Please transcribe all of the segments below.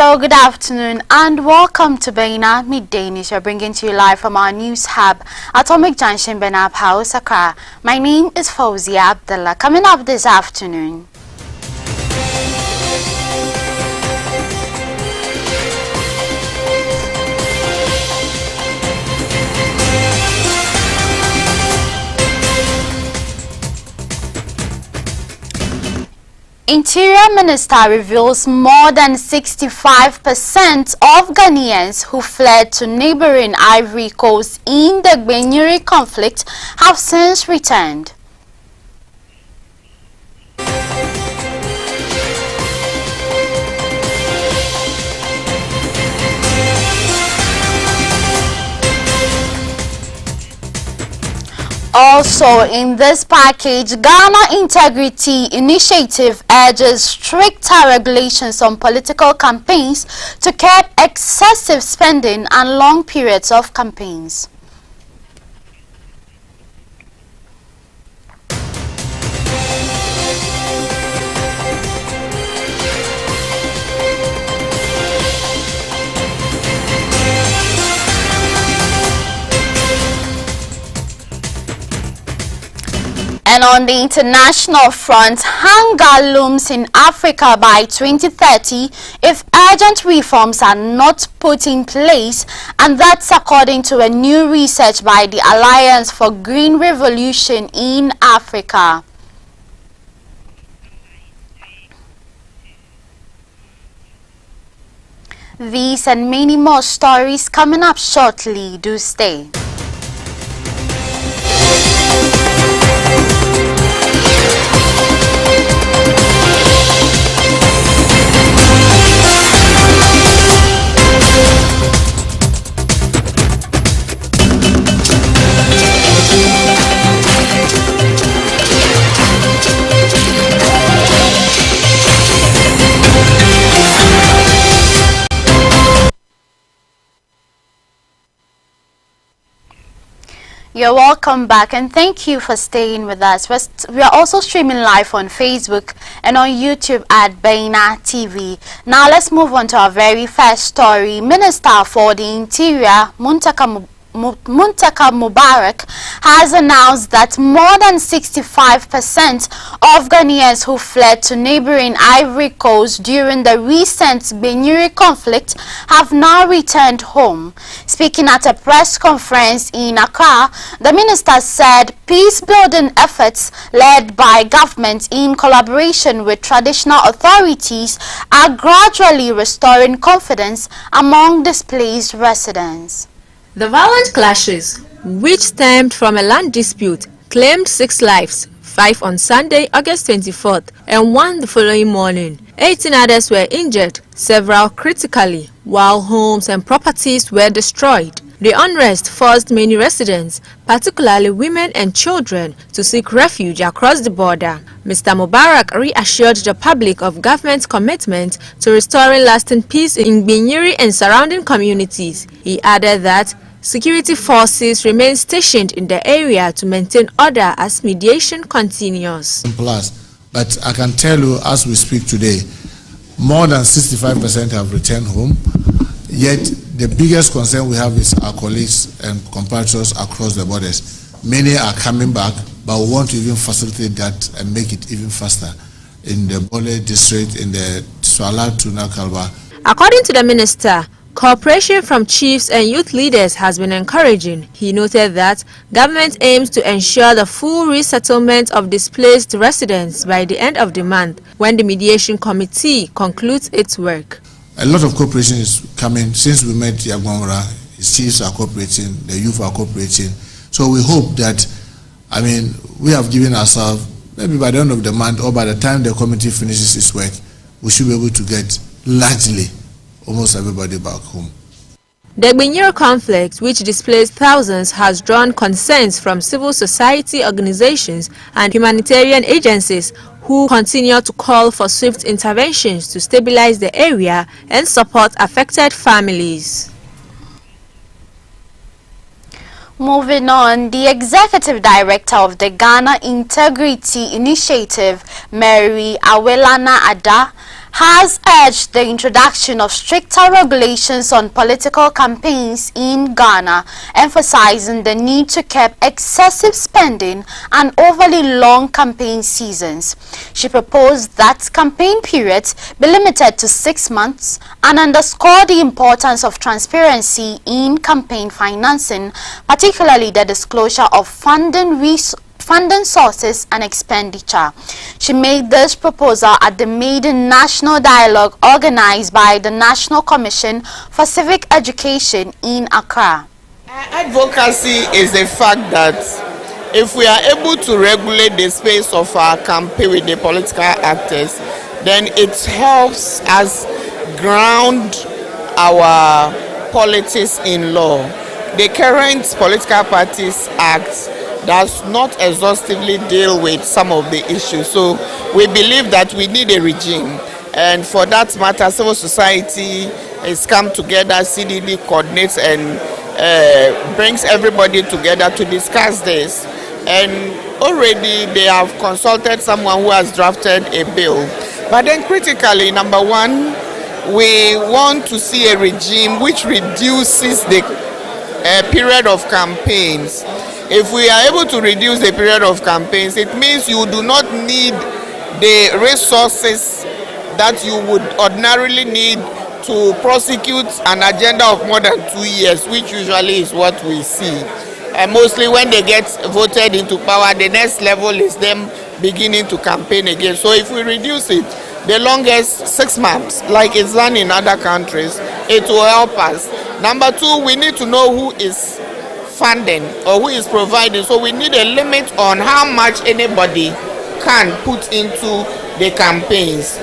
Hello, good afternoon, and welcome to Baina Midday News. We're bringing to you live from our news hub, Atomic Junction, Benab House, Accra. My name is Fauzia Abdullah. Coming up this afternoon. Interior Minister reveals more than 65% of Ghanaians who fled to neighboring Ivory Coast in the Gbenyuri conflict have since returned. Also in this package, Ghana Integrity Initiative urges stricter regulations on political campaigns to curb excessive spending and long periods of campaigns. And on the international front, hunger looms in Africa by 2030 if urgent reforms are not put in place, and that's according to a new research by the Alliance for Green Revolution in Africa. These and many more stories coming up shortly. Do stay. You're welcome back, and thank you for staying with us. We are also streaming live on Facebook and on YouTube at Baina TV. Now let's move on to our very first story. Minister for the Interior, Muntaka Mubarak, has announced that more than 65% of Ghanaians who fled to neighboring Ivory Coast during the recent Gbenyuri conflict have now returned home. Speaking at a press conference in Accra, the minister said peace-building efforts led by government in collaboration with traditional authorities are gradually restoring confidence among displaced residents. The violent clashes, which stemmed from a land dispute, claimed 6 lives, 5 on Sunday, August 24th, and 1 the following morning. 18 others were injured, several critically, while homes and properties were destroyed. The unrest forced many residents, particularly women and children, to seek refuge across the border. Mr. Mubarak reassured the public of government's commitment to restoring lasting peace in Gbenyuri and surrounding communities. He added that security forces remain stationed in the area to maintain order as mediation continues. But I can tell you, as we speak today, more than 65% have returned home. Yet the biggest concern we have is our colleagues and compatriots across the borders. Many are coming back, but we want to even facilitate that and make it even faster in the Bole district, in the Swala Tuna Kalba. According to the minister, cooperation from chiefs and youth leaders has been encouraging. He noted that government aims to ensure the full resettlement of displaced residents by the end of the month, when the mediation committee concludes its work. A lot of cooperation is coming since we met Yagwamura. His chiefs are cooperating, the youth are cooperating. So we hope that, we have given ourselves, maybe by the end of the month or by the time the committee finishes its work, we should be able to get largely almost everybody back home. The Gbenyuri conflict, which displaced thousands, has drawn concerns from civil society organizations and humanitarian agencies who continue to call for swift interventions to stabilize the area and support affected families. Moving on, the Executive Director of the Ghana Integrity Initiative, Mary Awelana Ada, has urged the introduction of stricter regulations on political campaigns in Ghana, emphasizing the need to curb excessive spending and overly long campaign seasons. She proposed that campaign periods be limited to 6 months and underscored the importance of transparency in campaign financing, particularly the disclosure of funding sources and expenditure. She made this proposal at the maiden national dialogue organized by the National Commission for Civic Education in Accra. Advocacy is the fact that if we are able to regulate the space of our campaign with the political actors, then it helps us ground our politics in law. The current Political Parties Act does not exhaustively deal with some of the issues. So we believe that we need a regime, and for that matter, civil society has come together, CDD coordinates and brings everybody together to discuss this. And already they have consulted someone who has drafted a bill. But then critically, number one, we want to see a regime which reduces the period of campaigns. If we are able to reduce the period of campaigns, it means you do not need the resources that you would ordinarily need to prosecute an agenda of more than 2 years, which usually is what we see. And mostly when they get voted into power, the next level is them beginning to campaign again. So if we reduce it, the longest 6 months, like it's done in other countries, it will help us. Number two, we need to know who is funding or who is providing. So we need a limit on how much anybody can put into the campaigns.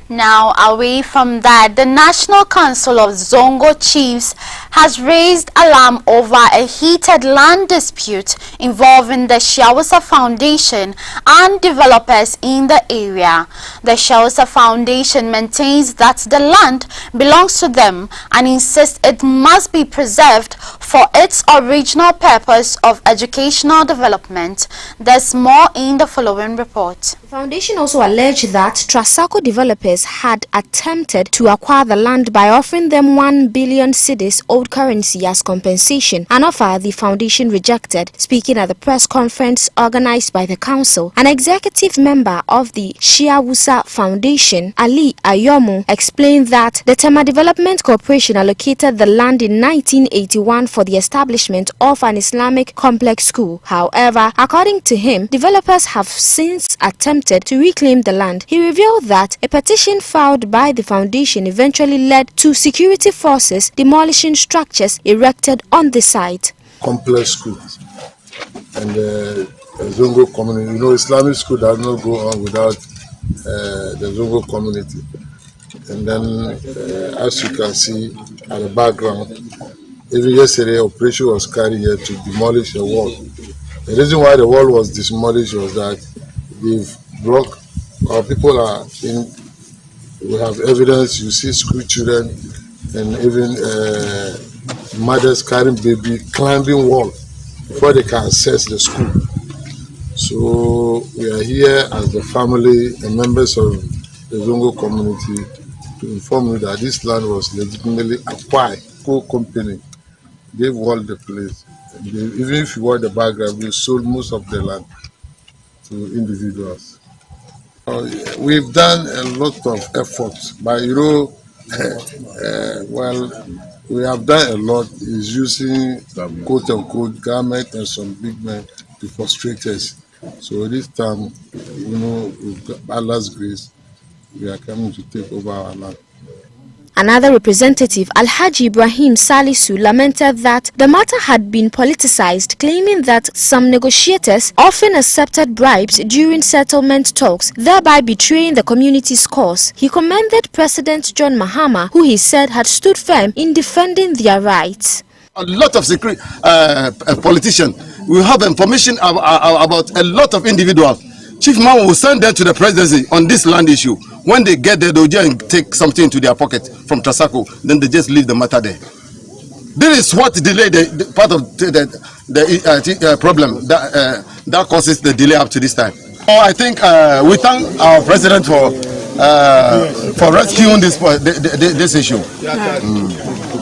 Now, away from that, the National Council of Zongo Chiefs has raised alarm over a heated land dispute involving the Shiawusa Foundation and developers in the area. The Shiawusa Foundation maintains that the land belongs to them and insists it must be preserved for its original purpose of educational development. There's more in the following report. The foundation also alleged that Trasaco developers had attempted to acquire the land by offering them 1 billion cedis old currency as compensation, an offer the foundation rejected. Speaking at the press conference organized by the council, an executive member of the Shiawusa Foundation, Ali Ayomu, explained that the Tema Development Corporation allocated the land in 1981 for the establishment of an Islamic complex school. However, according to him, developers have since attempted to reclaim the land. He revealed that a petition filed by the foundation eventually led to security forces demolishing structures erected on the site. Complex school and the Zongo community. You know, Islamic school does not go on without the Zongo community. And then, as you can see at the background, even yesterday, operation was carried here to demolish the wall. The reason why the wall was demolished was that they've blocked. Our people are in. We have evidence. You see school children and even mothers carrying baby climbing wall before they can access the school. So we are here as the family and members of the Zongo community to inform you that this land was legitimately acquired. Co-company gave all the place. Even if you want the background, we sold most of the land to individuals. We've done a lot of efforts, but you know, well, we have done a lot is using quote unquote government and some big men to frustrate us. So this time, you know, with Allah's grace, we are coming to take over our land. Another representative, Alhaji Ibrahim Salisu, lamented that the matter had been politicized, claiming that some negotiators often accepted bribes during settlement talks, thereby betraying the community's cause. He commended President John Mahama, who he said had stood firm in defending their rights. A lot of secret politicians will have information about a lot of individuals. Chief Man will send them to the presidency on this land issue. When they get there, they'll just take something into their pocket from Trasaco. Then they just leave the matter there. This is what delayed the part of the problem that causes the delay up to this time. I think we thank our president for for rescuing this issue.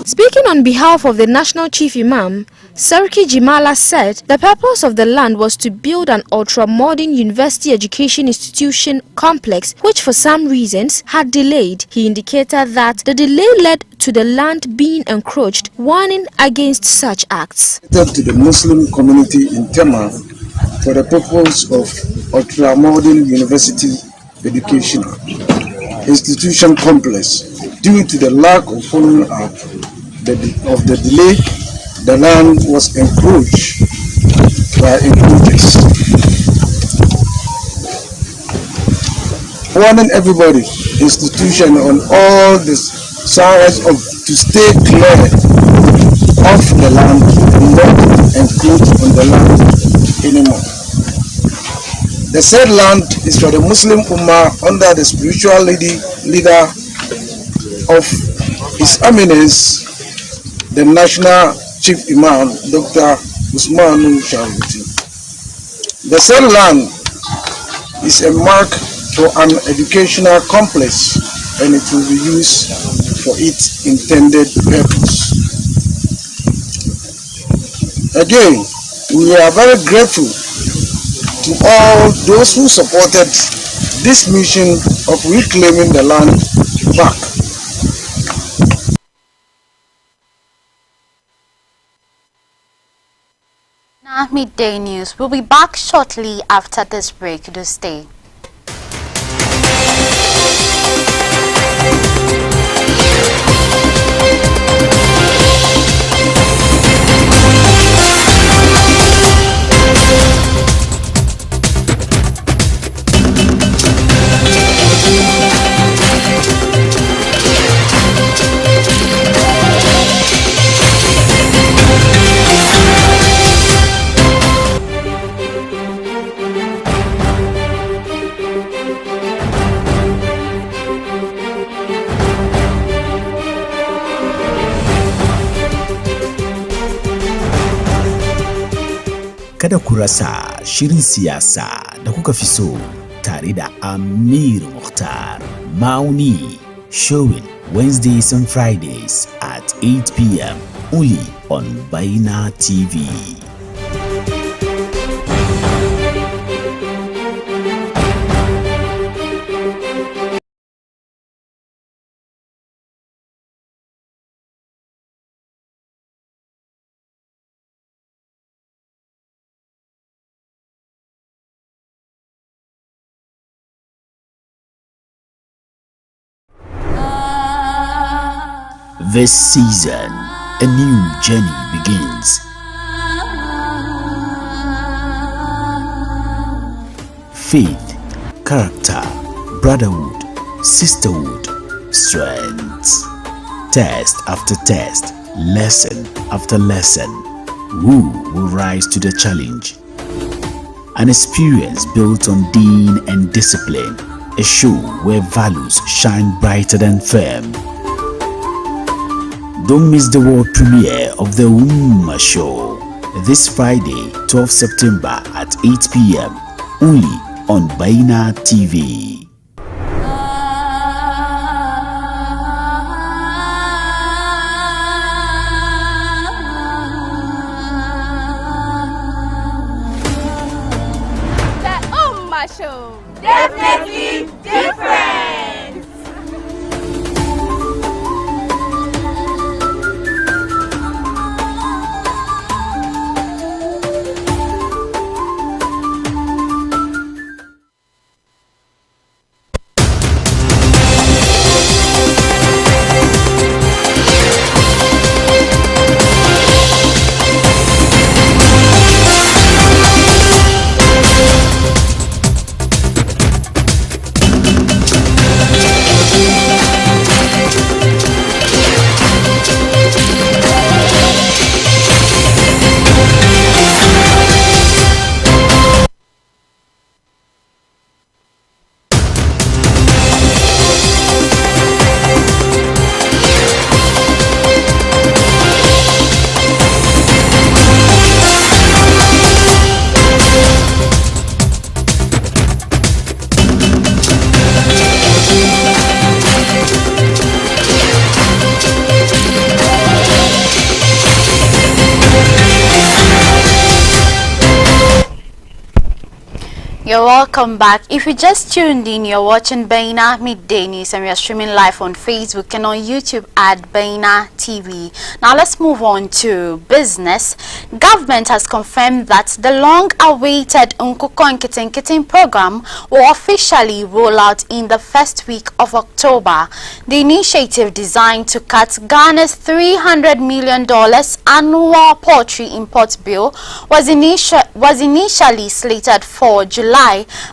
Speaking on behalf of the National Chief Imam, Sarki Jimala said the purpose of the land was to build an ultra-modern university education institution complex, which for some reasons had delayed. He indicated that the delay led to the land being encroached, warning against such acts. To the Muslim community in Tema for the purpose of ultra-modern university education institution complex. Due to the lack of following up of the delay, the land was encroached by encroachers. Warning everybody, institution on all the sides to stay clear of the land and not encroach on the land anymore. The said land is for the Muslim Ummah under the spiritual leader of His Eminence, the National Chief Imam, Dr. Usmanu Sharuti. The said land is a mark for an educational complex and it will be used for its intended purpose. Again, we are very grateful to all those who supported this mission of reclaiming the land back. Now, Midday News. We'll be back shortly after this break. Do stay. Kada ku rasa shirin siyasa da kuka fi so tare da Amir Mukhtar Mauni, showing Wednesdays and Fridays at 8 p.m. only on Baina TV. This season, a new journey begins. Faith, character, brotherhood, sisterhood, strength. Test after test, lesson after lesson. Who will rise to the challenge? An experience built on deen and discipline. A show where values shine brighter than fame. Don't miss the world premiere of the Ummah Show this Friday, 12 September at 8 p.m. only on Baina TV. The Ummah Show, definitely different. You're welcome back. If you just tuned in, you're watching Baina Midday News and we are streaming live on Facebook and on YouTube at Baina TV. Now let's move on to business. Government has confirmed that the long-awaited Nkuko Nkiti program will officially roll out in the first week of October. The initiative, designed to cut Ghana's $300 million annual poultry import bill, was initially slated for July,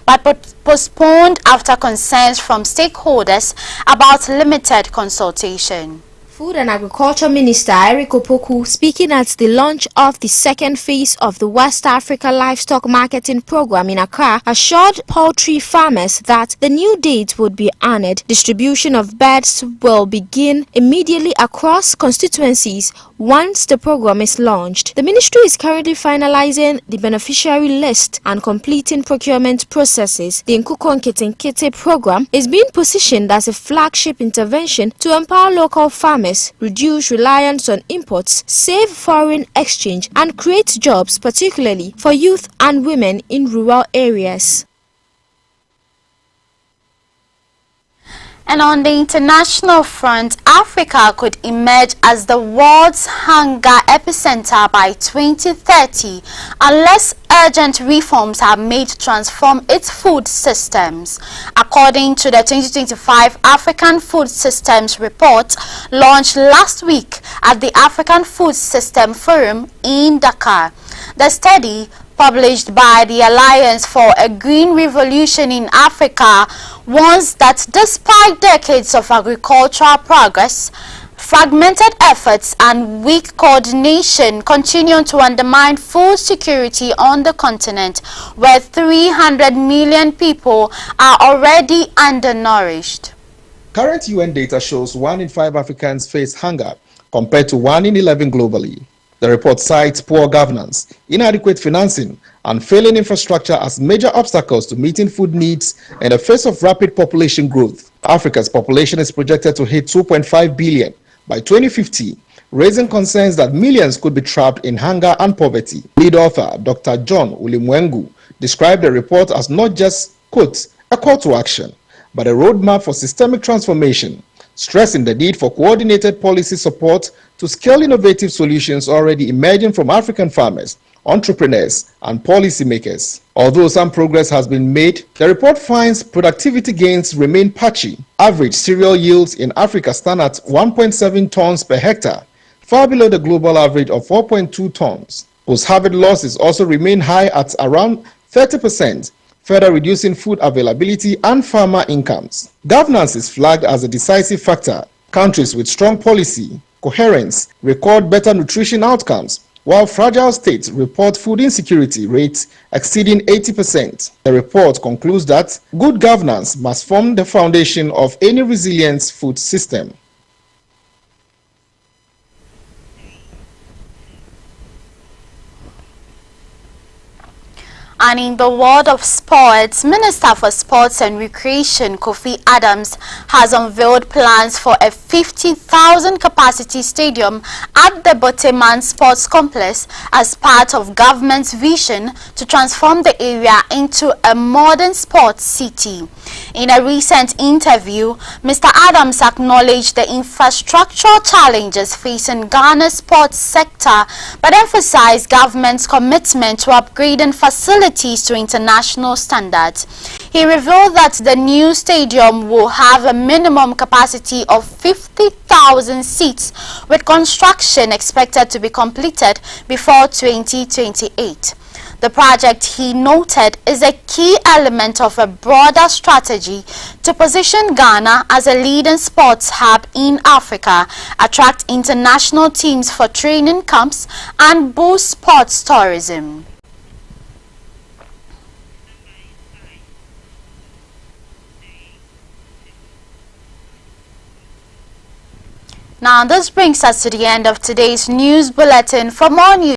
but postponed after concerns from stakeholders about limited consultation. Food and Agriculture Minister Eric Opoku, speaking at the launch of the second phase of the West Africa Livestock Marketing Program in Accra, assured poultry farmers that the new date would be honored. Distribution of birds will begin immediately across constituencies once the program is launched. The ministry is currently finalizing the beneficiary list and completing procurement processes. The Nkuko Nkiti program is being positioned as a flagship intervention to empower local farmers, reduce reliance on imports, save foreign exchange, and create jobs, particularly for youth and women in rural areas. And on the international front, Africa could emerge as the world's hunger epicenter by 2030 unless urgent reforms are made to transform its food systems. According to the 2025 African Food Systems Report launched last week at the African Food System Forum in Dakar, the study, published by the Alliance for a Green Revolution in Africa, warns that despite decades of agricultural progress, fragmented efforts and weak coordination continue to undermine food security on the continent, where 300 million people are already undernourished. Current UN data shows 1 in 5 Africans face hunger, compared to 1 in 11 globally. The report cites poor governance, inadequate financing, and failing infrastructure as major obstacles to meeting food needs in the face of rapid population growth. Africa's population is projected to hit 2.5 billion by 2050, raising concerns that millions could be trapped in hunger and poverty. Lead author Dr. John Ulimwengu described the report as not just, quote, a call to action, but a roadmap for systemic transformation, stressing the need for coordinated policy support to scale innovative solutions already emerging from African farmers, entrepreneurs, and policymakers. Although some progress has been made, the report finds productivity gains remain patchy. Average cereal yields in Africa stand at 1.7 tons per hectare, far below the global average of 4.2 tons. Post-harvest losses also remain high at around 30%, further reducing food availability and farmer incomes. Governance is flagged as a decisive factor. Countries with strong policy coherence record better nutrition outcomes, while fragile states report food insecurity rates exceeding 80%. The report concludes that good governance must form the foundation of any resilient food system. And in the world of sports, Minister for Sports and Recreation Kofi Adams has unveiled plans for a 50,000 capacity stadium at the Boteman Sports Complex as part of government's vision to transform the area into a modern sports city. In a recent interview, Mr. Adams acknowledged the infrastructural challenges facing Ghana's sports sector, but emphasized government's commitment to upgrading facilities to international standards. He revealed that the new stadium will have a minimum capacity of 50,000 seats, with construction expected to be completed before 2028. The project, he noted, is a key element of a broader strategy to position Ghana as a leading sports hub in Africa, attract international teams for training camps, and boost sports tourism. Now, this brings us to the end of today's news bulletin. For more news,